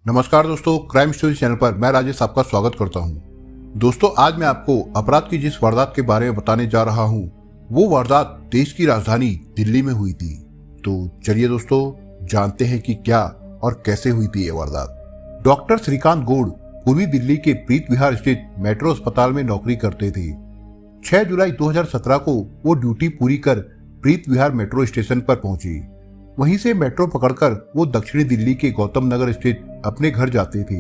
नमस्कार दोस्तों, crime story channel पर मैं राजेश आपका स्वागत करता हूं। दोस्तों, आज मैं आपको अपराध की जिस वारदात के बारे में बताने जा रहा हूं, वो वारदात देश की राजधानी दिल्ली में हुई थी। तो चलिए दोस्तों, जानते हैं कि क्या और कैसे हुई थी ये वारदात। डॉक्टर श्रीकांत गौड़ पूर्वी दिल्ली के प्रीत विहार स्थित मेट्रो अस्पताल में नौकरी करते थे। 6 जुलाई 2017 को वो ड्यूटी पूरी कर प्रीत विहार मेट्रो स्टेशन पर पहुंची। वहीं से मेट्रो पकड़कर वो दक्षिणी दिल्ली के गौतम नगर स्थित अपने घर जाते थे।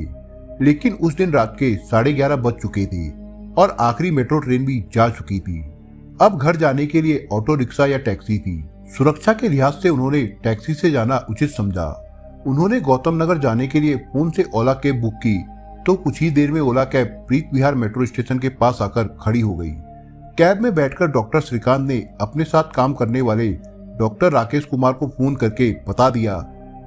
लेकिन उस दिन रात के 11:30 बज चुके थे और आखिरी मेट्रो ट्रेन भी जा चुकी थी। अब घर जाने के लिए ऑटो रिक्शा या टैक्सी थी। सुरक्षा के लिहाज से उन्होंने टैक्सी से जाना उचित समझा। उन्होंने गौतम नगर जाने के लिए फोन से ओला कैब बुक की तो कुछ ही देर में ओला कैब प्रीत विहार मेट्रो स्टेशन के पास आकर खड़ी हो गई। कैब में बैठकर डॉक्टर श्रीकांत ने अपने साथ काम करने वाले डॉक्टर राकेश कुमार को फोन करके बता दिया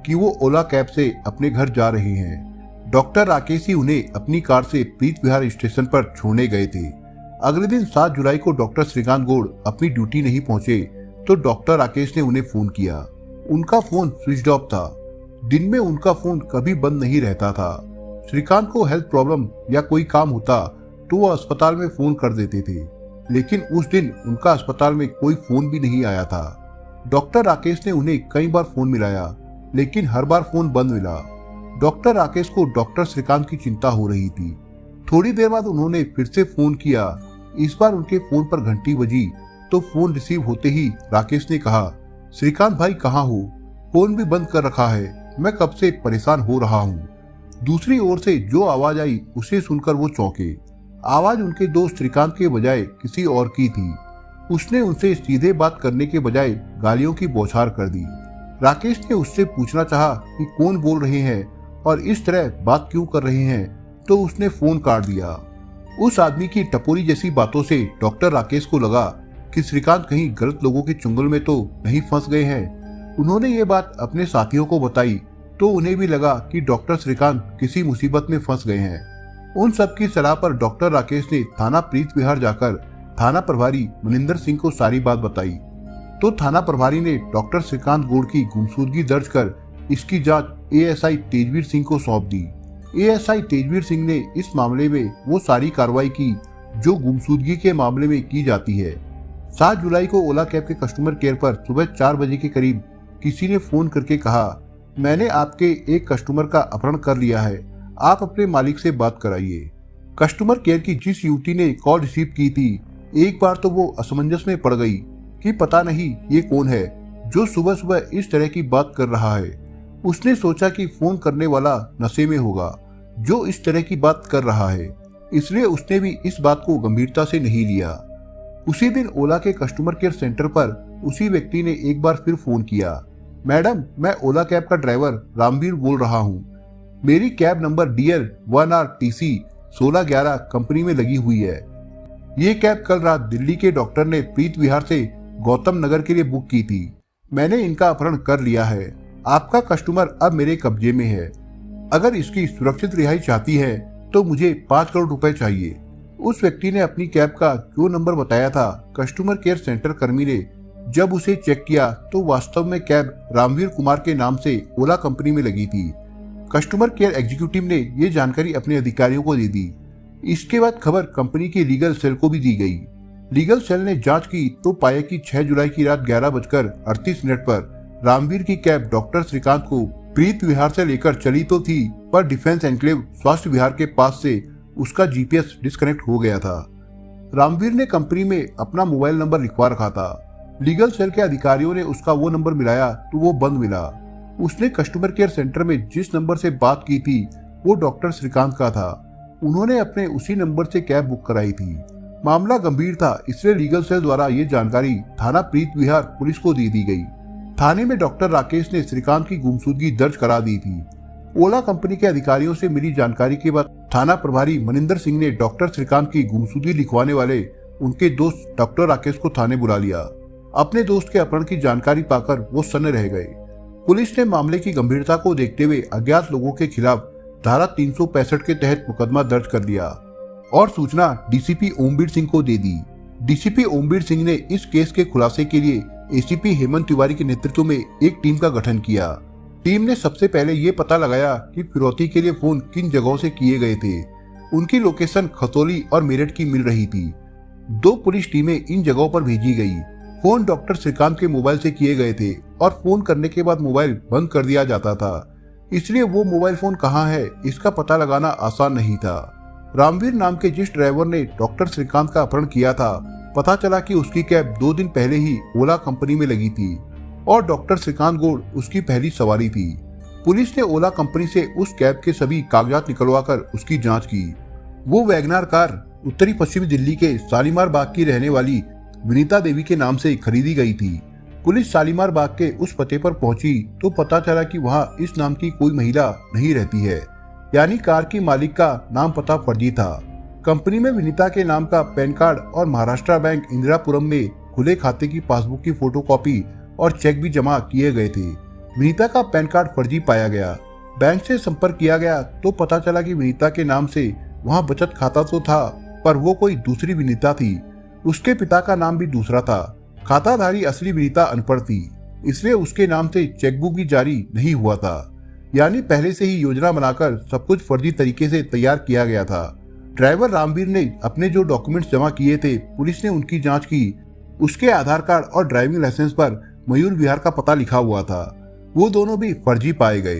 कि वो ओला कैब से अपने घर जा रहे हैं। डॉक्टर राकेश ही उन्हें अपनी कार से प्रीत विहार स्टेशन पर छोड़ने गए थे। अगले दिन 7 जुलाई को डॉक्टर श्रीकांत गौड़ अपनी ड्यूटी नहीं पहुंचे तो डॉक्टर राकेश ने उन्हें फोन किया। उनका फोन स्विच ऑफ था। दिन में उनका फोन कभी बंद नहीं रहता था। श्रीकांत को हेल्थ प्रॉब्लम या कोई काम होता तो वो अस्पताल में फोन कर देते थे, लेकिन उस दिन उनका अस्पताल में कोई फोन भी नहीं आया था। डॉक्टर राकेश ने उन्हें कई बार फोन मिलाया, लेकिन हर बार फोन बंद मिला। डॉक्टर राकेश को डॉक्टर श्रीकांत की चिंता हो रही थी। थोड़ी देर बाद उन्होंने फिर से फोन किया। इस बार उनके फोन पर घंटी बजी तो फोन रिसीव होते ही राकेश ने कहा, श्रीकांत भाई कहाँ हो? फोन भी बंद कर रखा है, मैं कब से परेशान हो रहा हूँ। दूसरी ओर से जो आवाज आई उसे सुनकर वो चौंके। आवाज उनके दोस्त श्रीकांत के बजाय किसी और की थी। उसने उनसे सीधे बात करने के बजाय गालियों की बौछार कर दी। राकेश ने उससे पूछना चाहा कि कौन बोल रहे हैं और इस तरह बात क्यों कर रहे हैं, तो उसने फोन काट दिया। उस आदमी की टपोरी जैसी बातों से डॉक्टर राकेश को लगा कि श्रीकांत कहीं गलत लोगों के चुंगल में तो नहीं फंस गए हैं। उन्होंने ये बात अपने साथियों को बताई तो उन्हें भी लगा कि डॉक्टर श्रीकांत किसी मुसीबत में फंस गए हैं। उन सब की सलाह पर डॉक्टर राकेश ने थाना प्रीत विहार जाकर थाना प्रभारी मनिंदर सिंह को सारी बात बताई। तो थाना प्रभारी ने डॉक्टर श्रीकांत गौड़ की गुमशुदगी दर्ज कर इसकी जांच एएसआई तेजवीर सिंह को सौंप दी। एएसआई तेजवीर सिंह ने इस मामले में वो सारी कार्रवाई की जो गुमशुदगी के मामले में की जाती है। 7 जुलाई को ओला कैब के कस्टमर केयर पर सुबह 4 बजे के करीब किसी ने फोन करके कहा, मैंने आपके एक कस्टमर का अपहरण कर लिया है, आप अपने मालिक से बात कराइए। कस्टमर केयर की जिस युवती ने कॉल रिसीव की थी, एक बार तो वो असमंजस में पड़ गई कि पता नहीं ये कौन है जो सुबह सुबह इस तरह की बात कर रहा है। उसने सोचा कि फोन करने वाला नशे में होगा जो इस तरह की बात कर रहा है, इसलिए उसने भी इस बात को गंभीरता से नहीं लिया। उसी दिन ओला के कस्टमर केयर सेंटर पर उसी व्यक्ति ने एक बार फिर फोन किया, मैडम मैं ओला कैब का ड्राइवर रामवीर बोल रहा हूँ। मेरी cab number DL 1RTC 1611 company में लगी हुई है। ये कैब कल रात दिल्ली के डॉक्टर ने प्रीत विहार से गौतम नगर के लिए बुक की थी। मैंने इनका अपहरण कर लिया है। आपका कस्टमर अब मेरे कब्जे में है। अगर इसकी सुरक्षित रिहाई चाहती है तो मुझे 5 करोड़ रुपए चाहिए। उस व्यक्ति ने अपनी कैब का जो नंबर बताया था, कस्टमर केयर सेंटर कर्मी ने जब उसे चेक किया तो वास्तव में कैब रामवीर कुमार के नाम से ओला कंपनी में लगी थी। कस्टमर केयर एग्जीक्यूटिव ने ये जानकारी अपने अधिकारियों को दे दी। इसके बाद खबर कंपनी के लीगल सेल को भी दी गई। लीगल सेल ने जांच की तो पाया कि 6 जुलाई की रात 11:38 पर रामवीर की कैब डॉक्टर श्रीकांत को प्रीत विहार से लेकर चली तो थी, पर डिफेंस एनक्लेव स्वास्थ्य विहार के पास से उसका जीपीएस डिस्कनेक्ट हो गया था। रामवीर ने कंपनी में अपना मोबाइल नंबर लिखवा रखा था। लीगल सेल के अधिकारियों ने उसका वो नंबर मिलाया तो वो बंद मिला। उसने कस्टमर केयर सेंटर में जिस नंबर से बात की थी वो डॉक्टर श्रीकांत का था। उन्होंने अपने उसी नंबर से कैब बुक कराई थी। मामला गंभीर था, इसलिए लीगल सेल द्वारा ये जानकारी थाना प्रीत विहार पुलिस को दे दी गई। थाने में डॉक्टर राकेश ने श्रीकांत की गुमशुदगी दर्ज करा दी थी। ओला कंपनी के अधिकारियों से मिली जानकारी के बाद थाना प्रभारी मनिंदर सिंह ने डॉक्टर श्रीकांत की गुमशुदगी लिखवाने वाले उनके दोस्त डॉक्टर राकेश को थाने बुला लिया। अपने दोस्त के अपहरण की जानकारी पाकर वो सन्न रह गए। पुलिस ने मामले की गंभीरता को देखते हुए अज्ञात लोगों के खिलाफ धारा 365 के तहत मुकदमा दर्ज कर लिया और सूचना डीसीपी ओमवीर सिंह को दे दी। डीसीपी ओमवीर सिंह ने इस केस के खुलासे के लिए एसीपी हेमंत तिवारी के नेतृत्व में एक टीम का गठन किया। टीम ने सबसे पहले ये पता लगाया कि फिरौती के लिए फोन किन जगहों से किए गए थे। उनकी लोकेशन खतौली और मेरठ की मिल रही थी। 2 पुलिस टीमें इन जगहों पर भेजी गई। फोन डॉक्टर श्रीकांत के मोबाइल से किए गए थे और फोन करने के बाद मोबाइल बंद कर दिया जाता था, इसलिए वो मोबाइल फोन कहाँ है इसका पता लगाना आसान नहीं था। रामवीर नाम के जिस ड्राइवर ने डॉक्टर श्रीकांत का अपहरण किया था, पता चला कि उसकी कैब 2 दिन पहले ही ओला कंपनी में लगी थी और डॉक्टर श्रीकांत गौड़ उसकी पहली सवारी थी। पुलिस ने ओला कंपनी से उस कैब के सभी कागजात निकलवाकर उसकी जांच की। वो वैगनार कार उत्तरी पश्चिमी दिल्ली के शालीमार बाग की रहने वाली विनीता देवी के नाम से खरीदी गई थी। पुलिस शालीमार बाग के उस पते पर पहुंची तो पता चला कि वहां इस नाम की कोई महिला नहीं रहती है, यानी कार की मालिक का नाम पता फर्जी था। कंपनी में विनीता के नाम का पैन कार्ड और महाराष्ट्र बैंक इंदिरापुरम में खुले खाते की पासबुक की फोटोकॉपी और चेक भी जमा किए गए थे। विनीता का पैन कार्ड फर्जी पाया गया। बैंक से संपर्क किया गया तो पता चला कि विनीता के नाम से वहां बचत खाता तो था, पर वो कोई दूसरी विनीता थी। उसके पिता का नाम भी दूसरा था। खाताधारी असली विनीता अनपढ़ थी, इसलिए उसके नाम से चेकबुक भी जारी नहीं हुआ था। यानी पहले से ही योजना बनाकर सब कुछ फर्जी तरीके से तैयार किया गया था। ड्राइवर रामवीर ने अपने जो डॉक्यूमेंट्स जमा किए थे, पुलिस ने उनकी जांच की। उसके आधार कार्ड और ड्राइविंग लाइसेंस पर मयूर विहार का पता लिखा हुआ था। वो दोनों भी फर्जी पाए गए।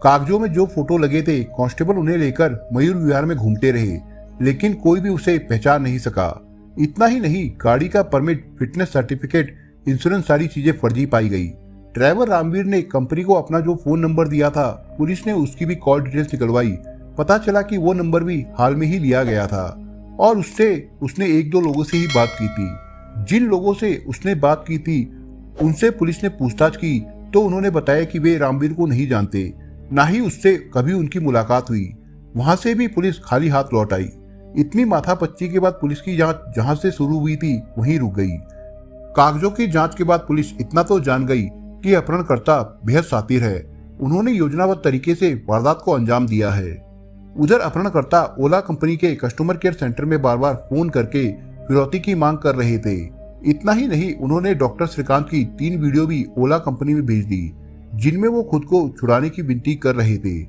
कागजों में जो फोटो लगे थे, कांस्टेबल उन्हें लेकर मयूर विहार में घूमते रहे, लेकिन कोई भी उसे पहचान नहीं सका। इतना ही नहीं, गाड़ी का परमिट, फिटनेस सर्टिफिकेट, इंश्योरेंस सारी चीजें फर्जी पाई गई। ड्राइवर रामवीर ने कंपनी को अपना जो फोन नंबर दिया था, पुलिस ने उसकी भी कॉल डिटेल्स निकलवाई। पता चला कि वो नंबर भी हाल में ही लिया गया था और उससे उसने 1-2 लोगों से ही बात की थी। जिन लोगों से उसने बात की थी उनसे पुलिस ने पूछताछ की तो उन्होंने बताया कि वे रामवीर को नहीं जानते, ना ही उससे कभी उनकी मुलाकात हुई। वहां से भी पुलिस खाली हाथ लौट आई। इतनी माथापच्ची के बाद पुलिस की जांच जहां से शुरू हुई थी वहीं रुक गई। कागजों की जांच के बाद पुलिस इतना तो जान गई कि अपहरणकर्ता बेहद शातिर है। उन्होंने योजनाबद्ध तरीके से वारदात को अंजाम दिया है। उधर अपहरणकर्ता ओला कंपनी के कस्टमर केयर सेंटर में बार बार फोन करके फिरौती की मांग कर रहे थे। इतना ही नहीं, उन्होंने डॉक्टर श्रीकांत की 3 वीडियो भी ओला कंपनी में भेज दी, जिनमें वो खुद को छुड़ाने की विनती कर रहे थे।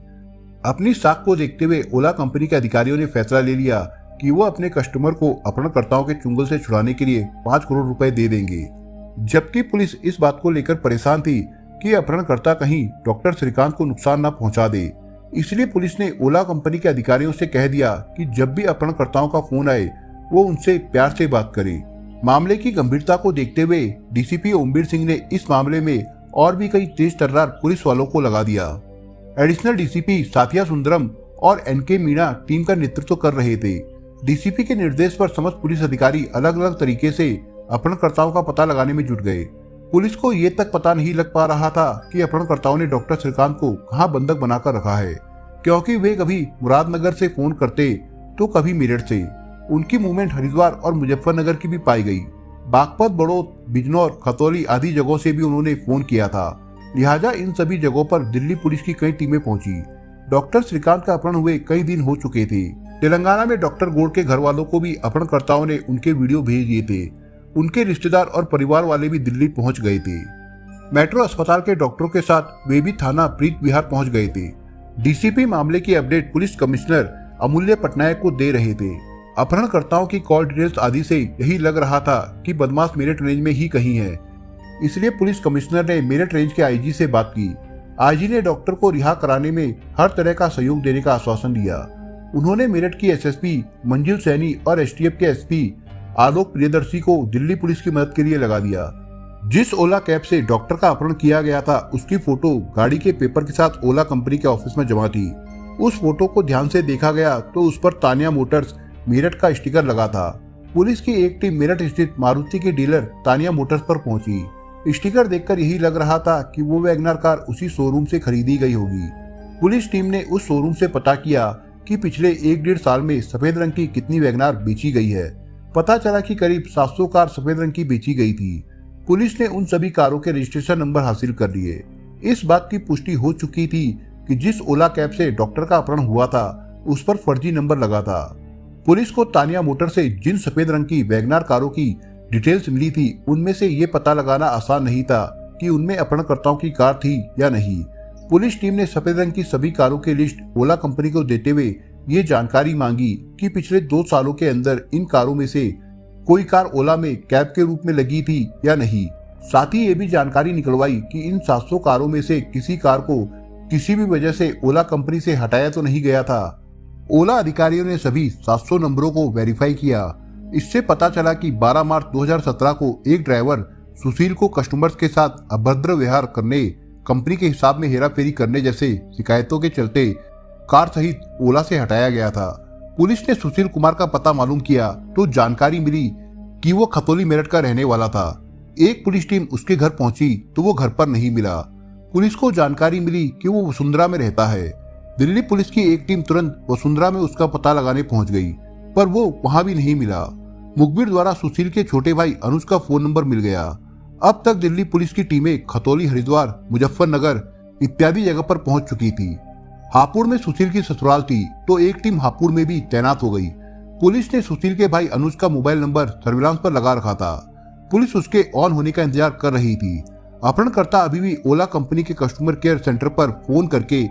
अपनी साख को देखते हुए ओला कंपनी के अधिकारियों ने फैसला ले लिया कि वो अपने कस्टमर को अपहरणकर्ताओं के चुंगल से छुड़ाने के लिए 5 करोड़ रुपए दे देंगे। जबकि पुलिस इस बात को लेकर परेशान थी कि अपहरणकर्ता कहीं डॉक्टर श्रीकांत को नुकसान न पहुंचा दे, इसलिए पुलिस ने ओला कंपनी के अधिकारियों से कह दिया कि जब भी अपहरणकर्ताओं का फोन आए वो उनसे प्यार से बात करे। मामले की गंभीरता को देखते हुए डीसीपी ओमवीर सिंह ने इस मामले में और भी कई तेज तर्रार पुलिस वालों को लगा दिया। एडिशनल डीसीपी साथिया सुंदरम और एनके मीणा टीम का नेतृत्व कर रहे थे। डीसीपी के निर्देश पर समस्त पुलिस अधिकारी अलग अलग तरीके से अपहरणकर्ताओं का पता लगाने में जुट गए। पुलिस को ये तक पता नहीं लग पा रहा था कि अपहरणकर्ताओं ने डॉक्टर श्रीकांत को कहां बंधक बनाकर रखा है, क्योंकि वे कभी मुरादनगर से फोन करते तो कभी मेरठ से। उनकी मूवमेंट हरिद्वार और मुजफ्फरनगर की भी पाई गई। बागपत, बड़ौद, बिजनौर, खतौली आदि जगहों से भी उन्होंने फोन किया था। लिहाजा इन सभी जगहों पर दिल्ली पुलिस की कई टीमें पहुंची। डॉक्टर श्रीकांत का अपहरण हुए कई दिन हो चुके थे। तेलंगाना में डॉक्टर गौड़ के घर वालों को भी अपहरणकर्ताओं ने उनके वीडियो भेज दिए थे। उनके रिश्तेदार और परिवार वाले भी दिल्ली पहुंच गए थे। मेट्रो अस्पताल के डॉक्टरों के साथ वे भी थाना प्रीत विहार पहुंच गए थे। डीसीपी मामले की update police commissioner Amulya Patnaik को दे रहे थे। अपहरणकर्ताओं की कॉल डिटेल्स आदि से यही लग रहा था कि बदमाश मेरठ रेंज में ही कहीं है, इसलिए पुलिस कमिश्नर ने मेरठ रेंज के आईजी से बात की। आईजी ने डॉक्टर को रिहा कराने में हर तरह का सहयोग देने का आश्वासन दिया। उन्होंने मेरठ की एसएसपी मंजिल सैनी और एसटीएफ के एसपी आलोक प्रियदर्शी को दिल्ली पुलिस की मदद के लिए लगा दिया। जिस ओला कैब से डॉक्टर का अपहरण किया गया था, उसकी फोटो गाड़ी के पेपर के साथ ओला कंपनी के ऑफिस में जमा थी। उस फोटो को ध्यान से देखा गया तो उस पर तानिया मोटर्स मेरठ का स्टिकर लगा था। पुलिस की एक टीम मेरठ स्थित मारुति के डीलर तानिया मोटर्स पर पहुंची। स्टिकर देखकर यही लग रहा था कि वो वैगनर कार उसी शोरूम से खरीदी गई होगी। पुलिस टीम ने उस शोरूम से पता किया कि पिछले 1-1.5 साल में सफेद रंग की कितनी वैगनर बेची गई है। पता चला कि करीब 700 कार सफेद रंग की बेची गई थी। पुलिस ने उन सभी कारों के रजिस्ट्रेशन नंबर हासिल कर लिए। इस बात की पुष्टि हो चुकी थी कि जिस ओला कैब से डॉक्टर का अपहरण हुआ था उस पर फर्जी नंबर लगा था। पुलिस को तानिया मोटर से जिन सफेद रंग की वैगनर कारों की डिटेल्स मिली थी, उनमें से ये पता लगाना आसान नहीं था कि उनमें अपहरणकर्ताओं की कार थी या नहीं। पुलिस टीम ने सफेद रंग की सभी कारों की लिस्ट ओला कंपनी को देते हुए ये जानकारी मांगी कि पिछले 2 सालों के अंदर इन कारों में से कोई कार ओला में कैब के रूप में लगी थी या नहीं। साथ ही ये भी जानकारी निकलवाई कि इन 700 कारों में से किसी कार को किसी भी वजह से ओला कंपनी से हटाया तो नहीं गया था। ओला अधिकारियों ने सभी 700 नंबरों को वेरीफाई किया। इससे पता चला कि 12 मार्च 2017 को एक ड्राइवर सुशील को कस्टमर्स के साथ अभद्र व्यवहार करने, कंपनी के हिसाब में हेराफेरी करने जैसे शिकायतों के चलते कार सहित ओला से हटाया गया था। पुलिस ने सुशील कुमार का पता मालूम किया तो जानकारी मिली कि वो खतौली मेरठ का रहने वाला था। एक पुलिस टीम उसके घर पहुंची तो वो घर पर नहीं मिला। पुलिस को जानकारी मिली कि वो वसुंधरा में रहता है। दिल्ली पुलिस की एक टीम तुरंत वसुंधरा में उसका पता लगाने पहुंच गई, पर वो वहां भी नहीं मिला। मुखबिर द्वारा सुशील के छोटे भाई अनुज का फोन नंबर मिल गया। अब तक दिल्ली पुलिस की टीमें खतौली, हरिद्वार, मुजफ्फरनगर इत्यादि जगह पर पहुंच चुकी थी। हापुड़ में सुशील की ससुराल थी तो एक टीम हापुड़ में भी तैनात हो गई। पुलिस ने सुशील के भाई अनुज का मोबाइल नंबर सर्विलांस पर लगा रखा था। पुलिस उसके ऑन होने का इंतजार कर रही थी। अपहरणकर्ता अभी भी ओला कंपनी के कस्टमर केयर सेंटर पर फोन करके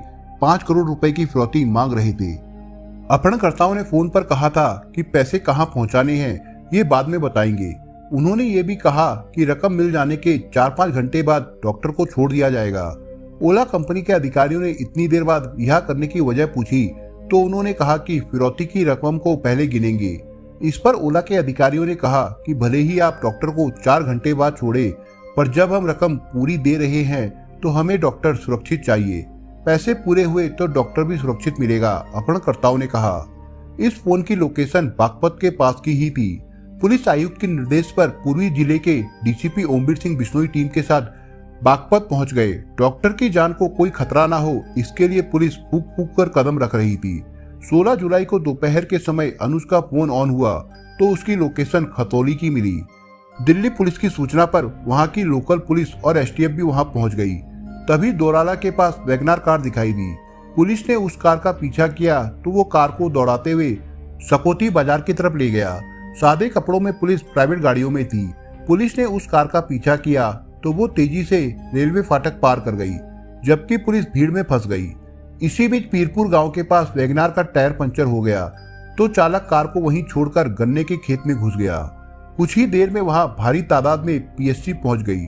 5 करोड़ रुपए की फिरौती मांग रहे थे। अपहरणकर्ताओं ने फोन पर कहा था कि पैसे कहां पहुंचाने हैं ये बाद में बताएंगे। उन्होंने ये भी कहा कि रकम मिल जाने के 4-5 घंटे बाद डॉक्टर को छोड़ दिया जाएगा। ओला कंपनी के अधिकारियों ने इतनी देर बाद यह करने की वजह पूछी तो उन्होंने कहा कि फिरौती की रकम को पहले गिनेंगे। इस पर ओला के अधिकारियों ने कहा कि भले ही आप डॉक्टर को 4 घंटे बाद छोड़े, पर जब हम रकम पूरी दे रहे हैं तो हमें डॉक्टर सुरक्षित चाहिए। पैसे पूरे हुए तो डॉक्टर भी सुरक्षित मिलेगा, अपहरणकर्ताओं ने कहा। इस फोन की लोकेशन बागपत के पास की ही थी। पुलिस आयुक्त के निर्देश पर पूर्वी जिले के डीसीपी ओमवीर सिंह बिश्नोई टीम के साथ बागपत पहुंच गए। डॉक्टर की जान को कोई खतरा ना हो, इसके लिए पुलिस फूक फूक कर कदम रख रही थी। 16 जुलाई को दोपहर के समय अनुज का फोन ऑन हुआ तो उसकी लोकेशन खतौली की मिली। दिल्ली पुलिस की सूचना पर वहां की लोकल पुलिस और एसटीएफ भी वहां पहुंच गई। तभी दोराला के पास वैगनार कार दिखाई दी। पुलिस ने उस कार का पीछा किया तो वो कार को दौड़ाते हुए सकोती बाजार की तरफ ले गया। सादे कपड़ों में पुलिस प्राइवेट गाड़ियों में थी। पुलिस ने उस कार का पीछा किया तो वो तेजी से रेलवे फाटक पार कर गई, जबकि पुलिस भीड़ में फंस गई। इसी बीच पीरपुर गांव के पास वैगनार का टायर पंचर हो गया तो चालक कार को वहीं छोड़कर गन्ने के खेत में घुस गया। कुछ ही देर में वहां भारी तादाद में पीएससी पहुंच गई।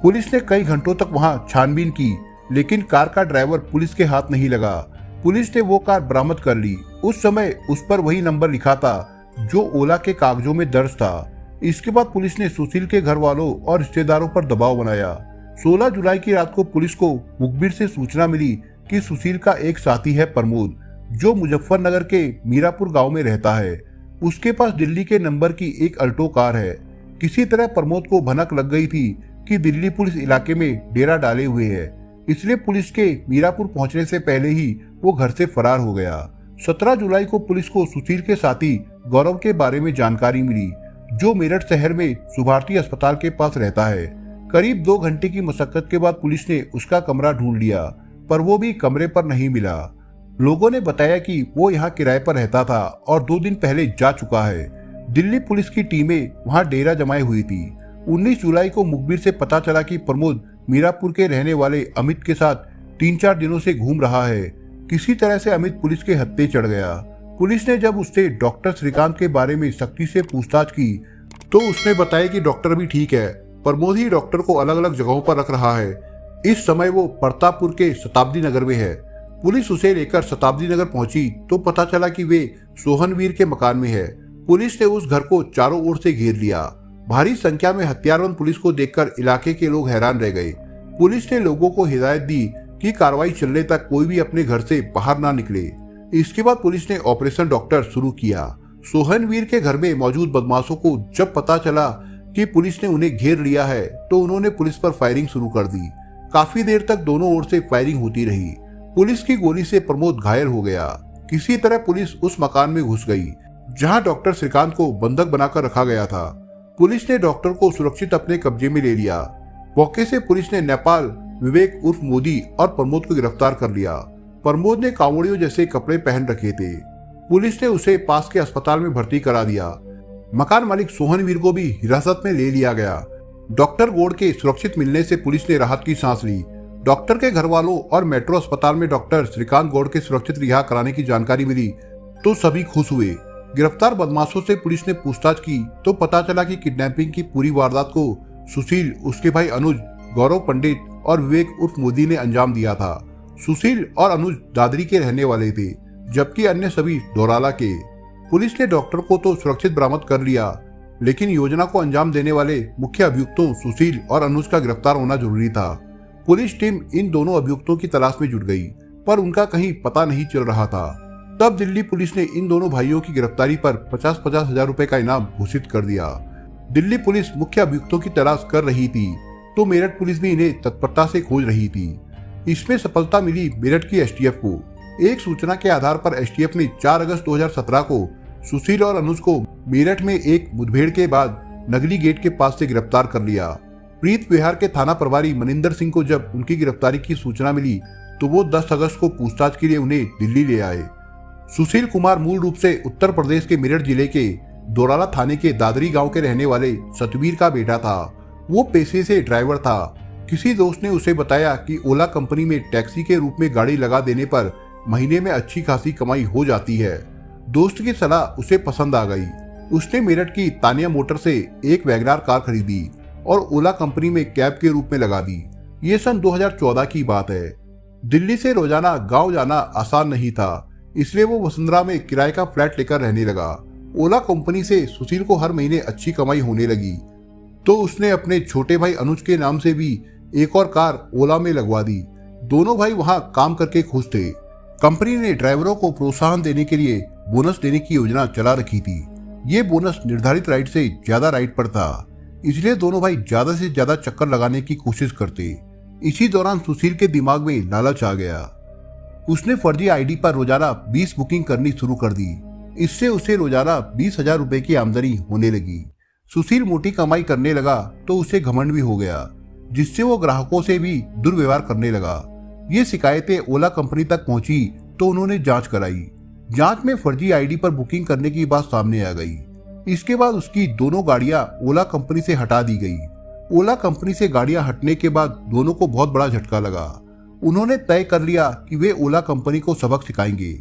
पुलिस ने कई घंटों तक वहां छानबीन की, लेकिन कार का ड्राइवर पुलिस के हाथ नहीं लगा। पुलिस ने वो कार बरामद कर ली। उस समय उस पर वही नंबर लिखा था जो ओला के कागजों में दर्ज था। इसके बाद पुलिस ने सुशील के घर वालों और रिश्तेदारों पर दबाव बनाया। 16 जुलाई की रात को पुलिस को मुखबिर से सूचना मिली कि सुशील का एक साथी है प्रमोद, जो मुजफ्फरनगर के मीरापुर गांव में रहता है। उसके पास दिल्ली के नंबर की एक अल्टो कार है। किसी तरह प्रमोद को भनक लग गई थी कि दिल्ली पुलिस इलाके में डेरा डाले हुए है, इसलिए पुलिस के मीरापुर पहुंचने से पहले ही वो घर से फरार हो गया। 17 जुलाई को पुलिस को सुशील के साथी गौरव के बारे में जानकारी मिली, जो मेरठ शहर में सुभारती अस्पताल के पास रहता है। करीब 2 घंटे की मशक्कत के बाद पुलिस ने उसका कमरा ढूंढ लिया, पर वो भी कमरे पर नहीं मिला। लोगों ने बताया कि वो यहाँ किराए पर रहता था और 2 दिन पहले जा चुका है। दिल्ली पुलिस की टीमें वहाँ डेरा जमाई हुई थी। 19 जुलाई को मुखबिर से पता चला कि प्रमोद मीरापुर के रहने वाले अमित के साथ 3-4 दिनों से घूम रहा है। किसी तरह से अमित पुलिस के हत्थे चढ़ गया। पुलिस ने जब उससे डॉक्टर श्रीकांत के बारे में सख्ती से पूछताछ की तो उसने बताया कि डॉक्टर भी ठीक है, प्रमोद ही डॉक्टर को अलग अलग जगहों पर रख रहा है। इस समय वो प्रतापपुर के शताब्दी नगर में है। पुलिस उसे लेकर शताब्दी नगर पहुंची तो पता चला कि वे सोहनवीर के मकान में है। पुलिस ने उस घर को चारों ओर से घेर लिया। भारी संख्या में हथियारबंद पुलिस को देखकर इलाके के लोग हैरान रह गए। पुलिस ने लोगों को हिदायत दी कि कार्रवाई चलने तक कोई भी अपने घर से बाहर ना निकले। इसके बाद पुलिस ने ऑपरेशन डॉक्टर शुरू किया। सोहनवीर के घर में मौजूद बदमाशों को जब पता चला कि पुलिस ने उन्हें घेर लिया है तो उन्होंने पुलिस पर फायरिंग शुरू कर दी। काफी देर तक दोनों ओर से फायरिंग होती रही। पुलिस की गोली से प्रमोद घायल हो गया। किसी तरह पुलिस उस मकान में घुस गई जहां डॉक्टर श्रीकांत को बंधक बनाकर रखा गया था। पुलिस ने डॉक्टर को सुरक्षित अपने कब्जे में ले लिया। मौके से पुलिस ने नेपाल विवेक उर्फ मोदी और प्रमोद को गिरफ्तार कर लिया। प्रमोद ने कांवड़ियों जैसे कपड़े पहन रखे थे। पुलिस ने उसे पास के अस्पताल में भर्ती करा दिया। मकान मालिक सोहनवीर को भी हिरासत में ले लिया गया। डॉक्टर गोड़ के सुरक्षित मिलने से पुलिस ने राहत की सांस ली। डॉक्टर के घर वालों और मेट्रो अस्पताल में डॉक्टर श्रीकांत गौड़ के सुरक्षित रिहा कराने की जानकारी मिली तो सभी खुश हुए। गिरफ्तार बदमाशों से पुलिस ने पूछताछ की तो पता चला कि किडनैपिंग की पूरी वारदात को सुशील, उसके भाई अनुज, गौरव पंडित और विवेक उर्फ मोदी ने अंजाम दिया था। सुशील और अनुज दादरी के रहने वाले थे, जबकि अन्य सभी डोराला के। पुलिस ने डॉक्टर को तो सुरक्षित बरामद कर लिया, लेकिन योजना को अंजाम देने वाले मुख्य अभियुक्तों सुशील और अनुज का गिरफ्तार होना जरूरी था। पुलिस टीम इन दोनों अभियुक्तों की तलाश में जुट गई, पर उनका कहीं पता नहीं चल रहा था। तब दिल्ली पुलिस ने इन दोनों भाइयों की गिरफ्तारी पर 50-50 हजार रुपए का इनाम घोषित कर दिया। दिल्ली पुलिस मुख्य अभियुक्तों की तलाश कर रही थी तो मेरठ पुलिस भी इन्हें तत्परता से खोज रही थी। इसमें सफलता मिली मेरठ की एसटीएफ को। एक सूचना के आधार पर एसटीएफ ने 4 अगस्त 2017 को सुशील और अनुज को मेरठ में एक मुठभेड़ के बाद नगली गेट के पास से गिरफ्तार कर लिया। प्रीत विहार के थाना प्रभारी मनिंदर सिंह को जब उनकी गिरफ्तारी की सूचना मिली तो वो 10 अगस्त को पूछताछ के लिए उन्हें दिल्ली ले आए। सुशील कुमार मूल रूप से उत्तर प्रदेश के मेरठ जिले के दोराला थाने के दादरी गांव के रहने वाले सतवीर का बेटा था। वो पेशे से ड्राइवर था। किसी दोस्त ने उसे बताया कि ओला कंपनी में टैक्सी के रूप में गाड़ी लगा देने पर महीने में अच्छी खासी कमाई हो जाती है। दोस्त की सलाह उसे पसंद आ गई। उसने मेरठ की तानिया मोटर से एक वैगनार कार खरीदी और ओला कंपनी में कैब के रूप में लगा दी। ये सन 2014 की बात है। दिल्ली से रोजाना गांव जाना आसान नहीं था, इसलिए वो वसुंधरा में किराए का फ्लैट लेकर रहने लगा। ओला कंपनी से सुशील को हर महीने अच्छी कमाई होने लगी तो उसने अपने छोटे भाई अनुज के नाम से भी एक और कार ओला में लगवा दी। दोनों भाई वहां काम करके खुश थे। कंपनी ने ड्राइवरों को प्रोत्साहन देने के लिए बोनस देने की योजना चला रखी थी। ये बोनस निर्धारित राइड से ज्यादा राइड पर था, इसलिए दोनों भाई ज्यादा से ज्यादा चक्कर लगाने की कोशिश करते। इसी दौरान सुशील के दिमाग में लालच आ गया। उसने फर्जी आईडी पर रोजाना 20 बुकिंग करनी शुरू कर दी। इससे उसे रोजाना 20,000 रुपए की आमदनी होने लगी। सुशील मोटी कमाई करने लगा तो उसे घमंड भी हो गया, जिससे वो ग्राहकों से भी दुर्व्यवहार करने लगा। ये शिकायतें ओला कंपनी तक पहुंची तो उन्होंने जांच कराई। जांच में फर्जी आईडी पर बुकिंग करने की बात सामने आ गई। इसके बाद उसकी दोनों गाड़ियां ओला कंपनी से हटा दी गई। ओला कंपनी से गाड़ियां हटने के बाद दोनों को बहुत बड़ा झटका लगा। उन्होंने तय कर लिया कि वे ओला कंपनी को सबक सिखाएंगे।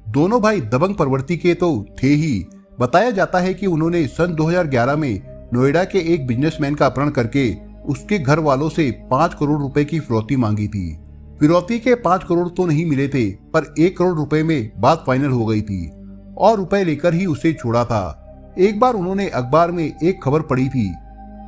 दोनों भाई दबंग प्रवृत्ति के तो थे ही। बताया जाता है कि उन्होंने सन 2011 में नोएडा के एक बिजनेसमैन का अपहरण करके उसके घर वालों से 5 करोड़ रुपए की फिरौती मांगी थी। फिरौती के 5 करोड़ तो नहीं मिले थे, पर 1 करोड़ रुपए में बात फाइनल हो गई थी और रुपए लेकर ही उसे छोड़ा था। एक बार उन्होंने अखबार में एक खबर पढ़ी थी,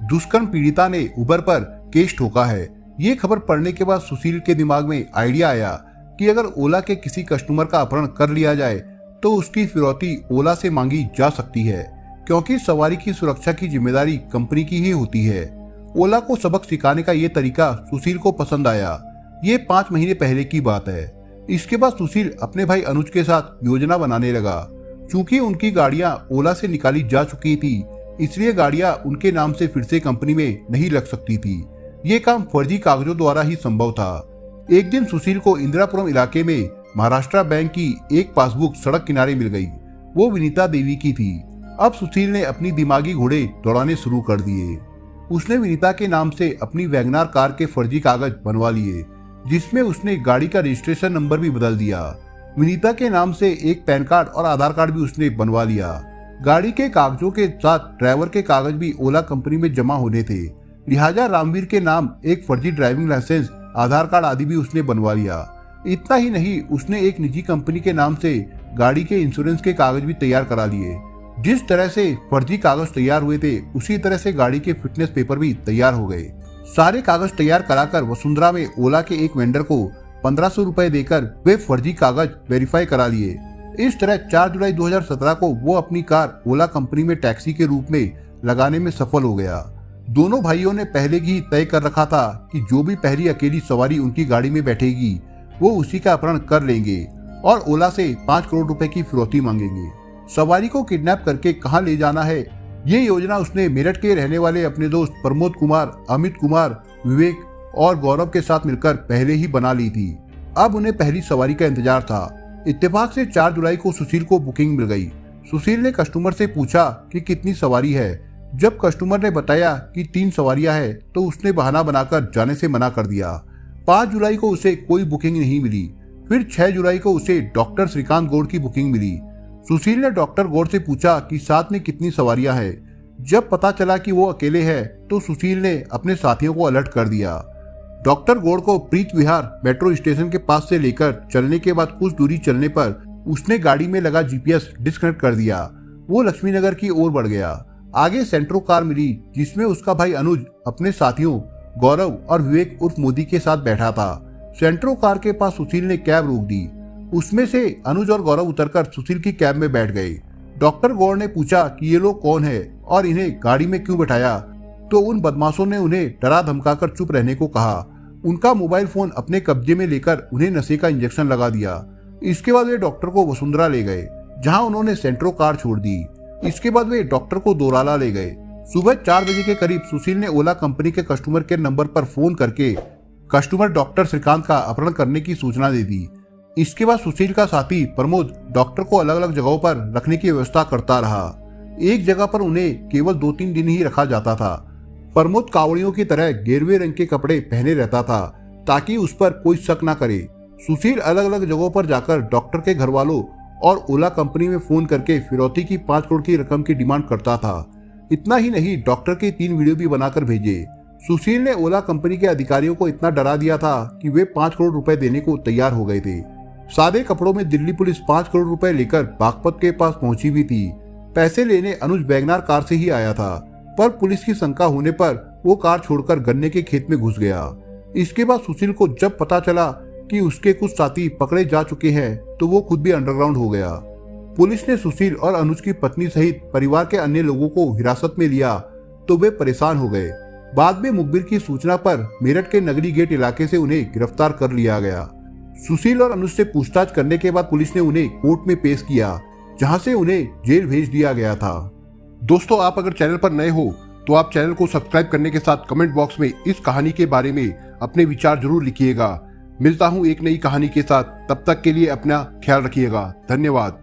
दुष्कर्म पीड़िता ने उबर पर केस ठोका है। ये खबर पढ़ने के बाद सुशील के दिमाग में आइडिया आया कि अगर ओला के किसी कस्टमर का अपहरण कर लिया जाए तो उसकी फिरौती ओला से मांगी जा सकती है, क्योंकि सवारी की सुरक्षा की जिम्मेदारी कंपनी की ही होती है। ओला को सबक सिखाने का ये तरीका सुशील को पसंद आया। ये 5 महीने पहले की बात है। इसके बाद सुशील अपने भाई अनुज के साथ योजना बनाने लगा। चूंकि उनकी गाड़ियां ओला से निकाली जा चुकी थी, इसलिए गाड़ियां उनके नाम से फिर से कंपनी में नहीं लग सकती थी। ये काम फर्जी कागजों द्वारा ही संभव था। एक दिन सुशील को इंदिरापुरम इलाके में महाराष्ट्र बैंक की एक पासबुक सड़क किनारे मिल गई। वो विनीता देवी की थी। अब सुशील ने अपनी दिमागी घोड़े दौड़ाने शुरू कर दिए। उसने विनीता के नाम से अपनी वैगनार कार के फर्जी कागज बनवा लिए, जिसमें उसने गाड़ी का रजिस्ट्रेशन नंबर भी बदल दिया। विनीता के नाम से एक पैन कार्ड और आधार कार्ड भी उसने बनवा लिया। गाड़ी के कागजों के साथ ड्राइवर के कागज भी ओला कंपनी में जमा होने थे। लिहाजा रामवीर के नाम एक फर्जी ड्राइविंग लाइसेंस, आधार कार्ड आदि भी उसने बनवा लिया। इतना ही नहीं, उसने एक निजी कंपनी के नाम से गाड़ी के इंश्योरेंस के कागज भी तैयार करा लिए। जिस तरह से फर्जी कागज तैयार हुए थे, उसी तरह से गाड़ी के फिटनेस पेपर भी तैयार हो गए। सारे कागज तैयार कराकर वसुंधरा में ओला के एक वेंडर को 1500 रुपए देकर वे फर्जी कागज वेरीफाई करा लिए। इस तरह 4 जुलाई 2017 को वो अपनी कार ओला कंपनी में टैक्सी के रूप में लगाने में सफल हो गया। दोनों भाइयों ने पहले ही तय कर रखा था कि जो भी पहली अकेली सवारी उनकी गाड़ी में बैठेगी वो उसी का अपहरण कर लेंगे और ओला से 5 करोड़ रुपए की फिरौती मांगेंगे। सवारी को किडनैप करके कहां ले जाना है, ये योजना उसने मेरठ के रहने वाले अपने दोस्त प्रमोद कुमार, अमित कुमार, विवेक और गौरव के साथ मिलकर पहले ही बना ली थी। अब उन्हें पहली सवारी का इंतजार था। इत्तेफाक से 4 जुलाई को सुशील को बुकिंग मिल गई। सुशील ने कस्टमर से पूछा कि कितनी सवारी है। जब कस्टमर ने बताया कि 3 सवारियां हैं, तो उसने बहाना बनाकर जाने से मना कर दिया। 5 जुलाई को उसे कोई बुकिंग नहीं मिली। फिर 6 जुलाई को उसे डॉक्टर श्रीकांत गौड़ की बुकिंग मिली। सुशील ने डॉक्टर गौड़ से पूछा कि साथ में कितनी सवारियां हैं। जब पता चला कि वो अकेले हैं तो सुशील ने अपने साथियों को अलर्ट कर दिया। डॉक्टर गौड़ को प्रीत विहार मेट्रो स्टेशन के पास से लेकर चलने के बाद कुछ दूरी चलने पर उसने गाड़ी में लगा जीपीएस डिस्कनेक्ट कर दिया। वो लक्ष्मीनगर की ओर बढ़ गया। आगे सेंट्रो कार मिली जिसमें उसका भाई अनुज अपने साथियों गौरव और विवेक उर्फ मोदी के साथ बैठा था। सेंट्रो कार के पास सुशील ने कैब रोक दी। उसमें से अनुज और गौरव उतरकर सुशील की कैब में बैठ गए। डॉक्टर गौड़ ने पूछा कि ये लोग कौन है और इन्हें गाड़ी में क्यों बैठाया, तो उन बदमाशों ने उन्हें डरा धमकाकर चुप रहने को कहा। उनका मोबाइल फोन अपने कब्जे में लेकर उन्हें नशे का इंजेक्शन लगा दिया। इसके बाद वे डॉक्टर को वसुंधरा ले गए, जहां उन्होंने सेंट्रो कार छोड़ दी। इसके बाद वे डॉक्टर को दोराला ले गए। सुबह 4 बजे के करीब सुशील ने ओला कंपनी के कस्टमर केयर नंबर पर फोन करके कस्टमर डॉक्टर श्रीकांत का अपहरण करने की सूचना दे दी। इसके बाद सुशील का साथी प्रमोद डॉक्टर को अलग अलग जगहों पर रखने की व्यवस्था करता रहा। एक जगह पर उन्हें केवल 2-3 दिन ही रखा जाता था। प्रमोद कावड़ियों की तरह गेरुए रंग के कपड़े पहने रहता था ताकि उस पर कोई शक न करे। सुशील अलग अलग जगहों पर जाकर डॉक्टर के घर वालों और ओला कंपनी में फोन करके फिरौती की 5 करोड़ की रकम की डिमांड करता था। इतना ही नहीं, डॉक्टर के 3 वीडियो भी बनाकर भेजे। सुशील ने ओला कंपनी के अधिकारियों को इतना डरा दिया था कि वे 5 करोड़ रुपए देने को तैयार हो गए थे। सादे कपड़ों में दिल्ली पुलिस 5 करोड़ रुपए लेकर बागपत के पास पहुंची भी थी। पैसे लेने अनुज वैगनार कार से ही आया था, पर पुलिस की शंका होने पर वो कार छोड़कर गन्ने के खेत में घुस गया। इसके बाद सुशील को जब पता चला कि उसके कुछ साथी पकड़े जा चुके हैं तो वो खुद भी अंडरग्राउंड हो गया। पुलिस ने सुशील और अनुज की पत्नी सहित परिवार के अन्य लोगों को हिरासत में लिया तो वे परेशान हो गए। बाद में मुखबिर की सूचना पर मेरठ के नगरी गेट इलाके से उन्हें गिरफ्तार कर लिया गया। सुशील और अनुज से पूछताछ करने के बाद पुलिस ने उन्हें कोर्ट में पेश किया, जहां से उन्हें जेल भेज दिया गया था। दोस्तों, आप अगर चैनल पर नए हो तो आप चैनल को सब्सक्राइब करने के साथ कमेंट बॉक्स में इस कहानी के बारे में अपने विचार जरूर लिखिएगा। मिलता हूं एक नई कहानी के साथ, तब तक के लिए अपना ख्याल रखिएगा। धन्यवाद।